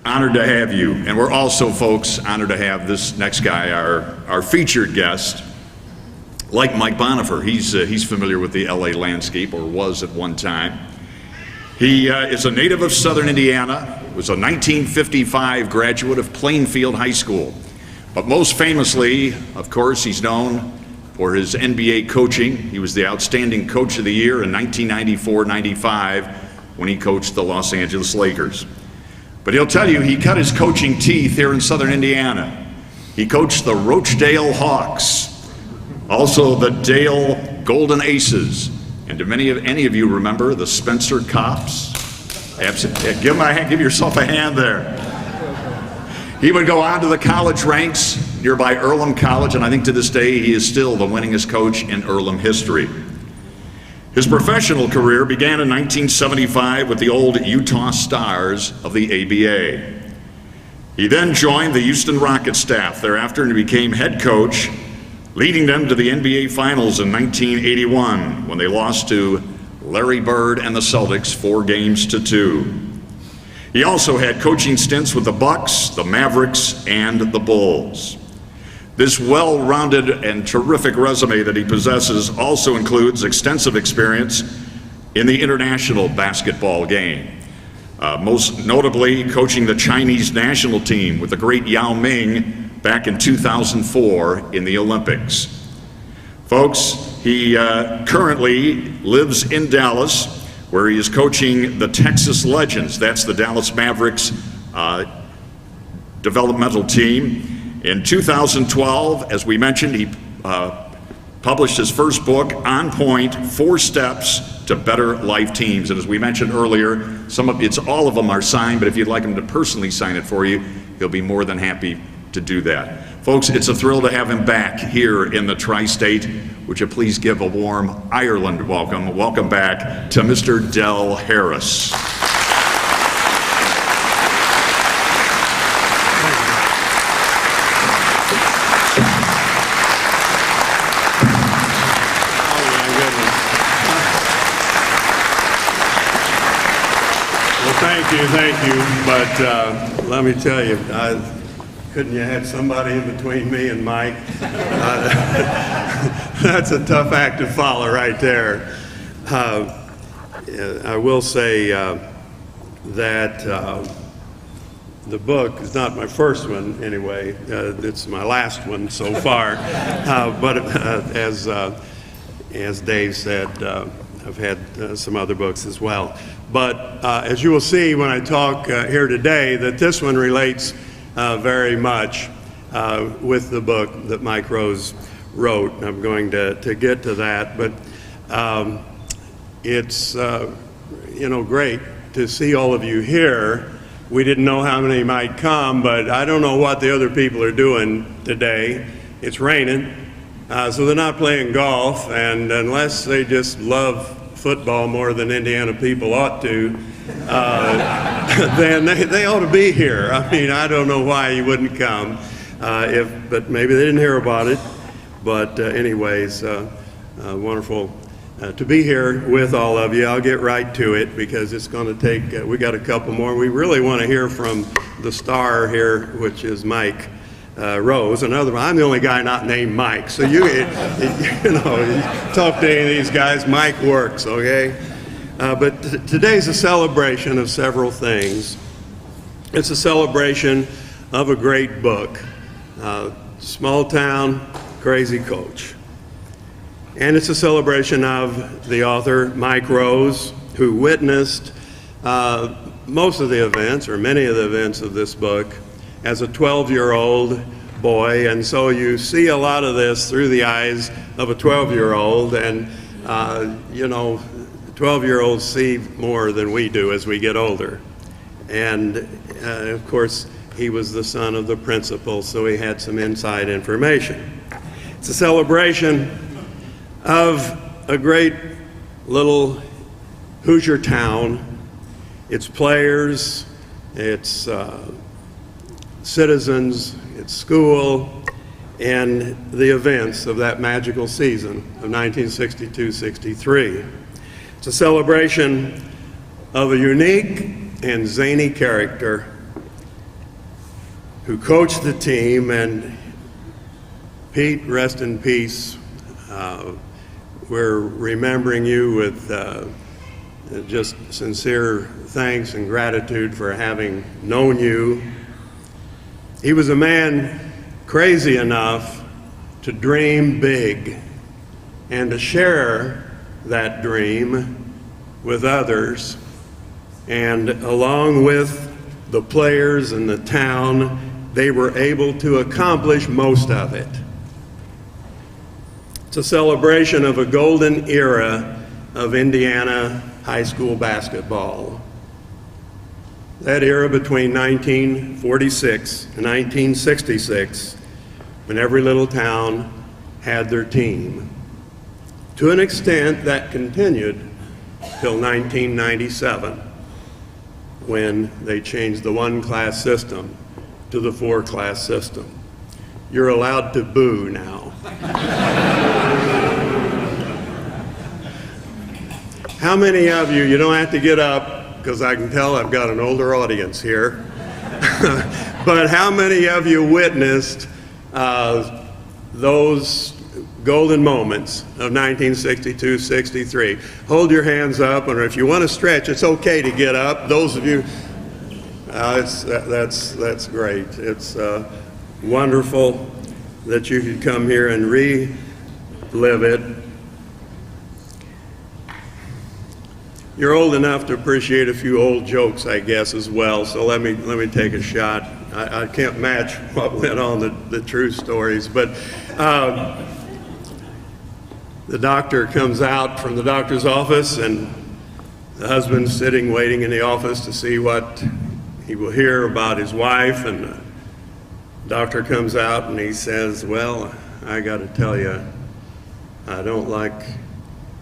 honored to have you. And we're also, folks, honored to have this next guy, our featured guest, like Mike Bonifer. He's familiar with the LA landscape, or was at one time. He is a native of Southern Indiana, was a 1955 graduate of Plainfield High School. But most famously, of course, he's known for his NBA coaching. He was the Outstanding Coach of the Year in 1994-95 when he coached the Los Angeles Lakers. But he'll tell you he cut his coaching teeth here in Southern Indiana. He coached the Rochdale Hawks, also the Dale Golden Aces, and do any of you remember the Spencer Cops? Give yourself a hand there. He would go on to the college ranks nearby Earlham College, and I think to this day he is still the winningest coach in Earlham history. His professional career began in 1975 with the old Utah Stars of the ABA. He then joined the Houston Rockets staff thereafter and became head coach, leading them to the NBA Finals in 1981 when they lost to Larry Bird and the Celtics 4-2. He also had coaching stints with the Bucks, the Mavericks, and the Bulls. This well-rounded and terrific resume that he possesses also includes extensive experience in the international basketball game. Most notably coaching the Chinese national team with the great Yao Ming back in 2004 in the Olympics. Folks, he currently lives in Dallas, where he is coaching the Texas Legends. That's the Dallas Mavericks developmental team. In 2012, as we mentioned, he published his first book, On Point, 4 Steps to Better Life Teams. And as we mentioned earlier, all of them are signed, but if you'd like him to personally sign it for you, he'll be more than happy to do that. Folks, it's a thrill to have him back here in the Tri-State. Would you please give a warm Ireland welcome? Welcome back to Mr. Del Harris. Thank you, but let me tell you, couldn't you have somebody in between me and Mike? That's a tough act to follow right there. I will say that the book is not my first one anyway. It's my last one so far. But as Dave said, I've had some other books as well. But as you will see when I talk here today, that this one relates very much with the book that Mike Roos wrote. I'm going to get to that, but it's great to see all of you here. We didn't know how many might come, but I don't know what the other people are doing today. It's raining, so they're not playing golf, and unless they just love football more than Indiana people ought to, then they ought to be here. I mean, I don't know why you wouldn't come, but maybe they didn't hear about it. But anyways, wonderful to be here with all of you. I'll get right to it because it's going to take, we got a couple more. We really want to hear from the star here, which is Mike Roos. I'm the only guy not named Mike, so you talk to any of these guys, Mike works, okay? But today's a celebration of several things. It's a celebration of a great book, Small Town Crazy Coach. And it's a celebration of the author, Mike Roos, who witnessed most of the events, or many of the events of this book, as a 12-year-old boy. And so you see a lot of this through the eyes of a 12-year-old, and 12-year-olds see more than we do as we get older. And of course, he was the son of the principal, so he had some inside information. It's a celebration of a great little Hoosier town, its players, its citizens, its school, and the events of that magical season of 1962-63. It's a celebration of a unique and zany character who coached the team. And Pete, rest in peace. We're remembering you with just sincere thanks and gratitude for having known you. He was a man crazy enough to dream big and to share that dream with others. And along with the players and the town, they were able to accomplish most of it. It's a celebration of a golden era of Indiana high school basketball. That era between 1946 and 1966, when every little town had their team. To an extent, that continued till 1997, when they changed the one-class system to the four-class system. You're allowed to boo now. How many of you don't have to get up, because I can tell I've got an older audience here, but how many of you witnessed those golden moments of 1962-63? Hold your hands up, and if you want to stretch, it's okay to get up. Those of you, that's great. It's wonderful that you could come here and relive it. You're old enough to appreciate a few old jokes, I guess, as well. So let me take a shot. I can't match what went on the true stories, but the doctor comes out from the doctor's office, and the husband's sitting waiting in the office to see what he will hear about his wife. And the doctor comes out and he says, "Well, I got to tell you, I don't like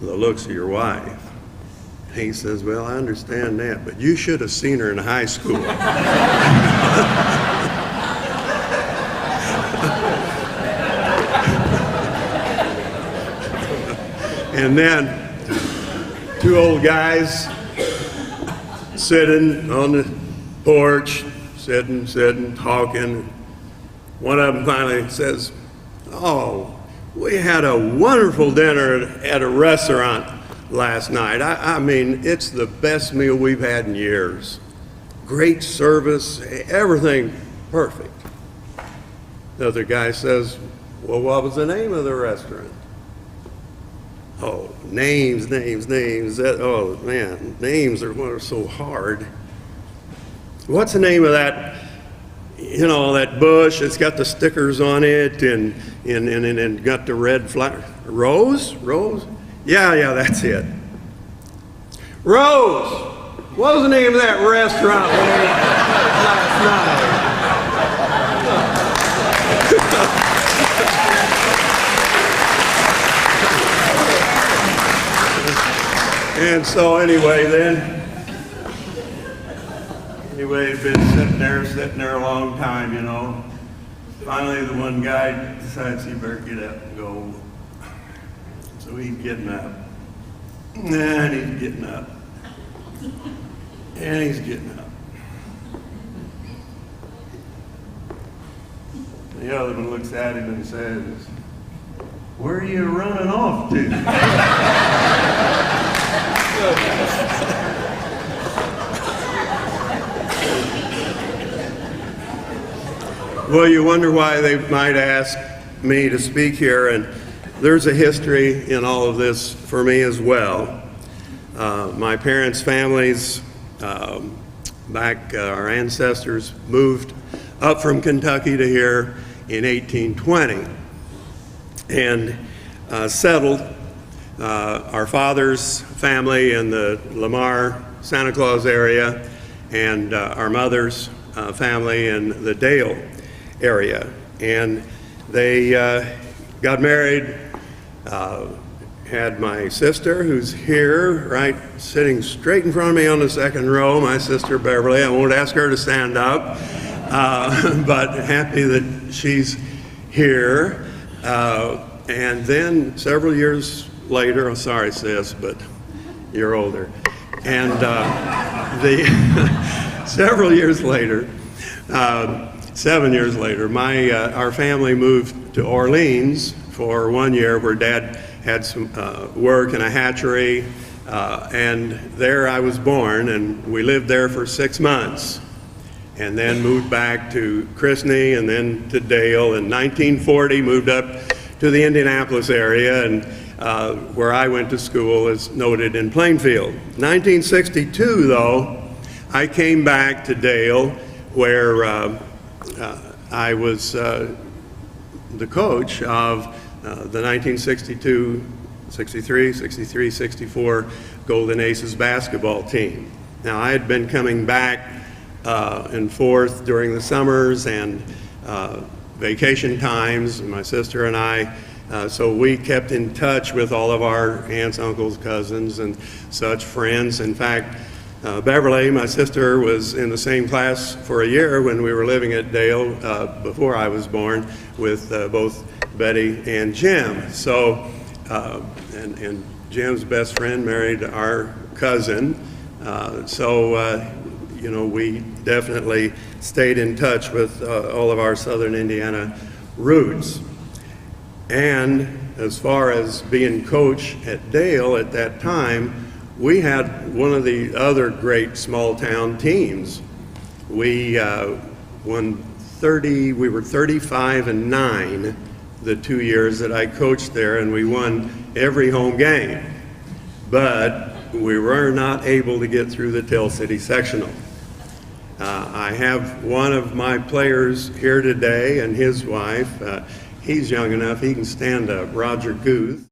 the looks of your wife." He says, "Well, I understand that, but you should have seen her in high school." And then two old guys sitting on the porch, sitting, talking. One of them finally says, "Oh, we had a wonderful dinner at a restaurant last night. I mean, it's the best meal we've had in years. Great service, everything perfect." The other guy says, "Well, what was the name of the restaurant?" "Oh, names. Oh, man, names are so hard. What's the name of that, that bush that's got the stickers on it and got the red flower? Roos? Yeah, that's it. Roos, what was the name of that restaurant last night?" And so anyway, he'd been sitting there a long time, Finally, the one guy decides he better get up and go. So he's getting up, and he's getting up, and he's getting up. The other one looks at him and says, "Where are you running off to?" Well, you wonder why they might ask me to speak here, and there's a history in all of this for me as well. My parents' families, our ancestors moved up from Kentucky to here in 1820 and settled. Our father's family in the Lamar, Santa Claus area, and our mother's family in the Dale area. And they got married, had my sister, who's here, right, sitting straight in front of me on the second row, my sister Beverly. I won't ask her to stand up, but happy that she's here. And then several years later, sorry sis, but you're older. And several years later, 7 years later, our family moved to Orleans for 1 year, where Dad had some work in a hatchery, and there I was born, and we lived there for 6 months, and then moved back to Chrisney and then to Dale. In 1940, moved up to the Indianapolis area, and where I went to school is noted in Plainfield. 1962, though, I came back to Dale, where I was the coach of the 1962, 63, 63, 64 Golden Aces basketball team. Now, I had been coming back and forth during the summers and vacation times, my sister and I, so we kept in touch with all of our aunts, uncles, cousins, and such friends. In fact, Beverly, my sister, was in the same class for a year when we were living at Dale before I was born, with both Betty and Jim. So, and Jim's best friend married our cousin. You know, we definitely stayed in touch with all of our southern Indiana roots. And as far as being coach at Dale at that time, we had one of the other great small town teams. We won we were 35-9 the 2 years that I coached there, and we won every home game. But we were not able to get through the Tell City sectional. I have one of my players here today and his wife. He's young enough, he can stand up, Roger Guth.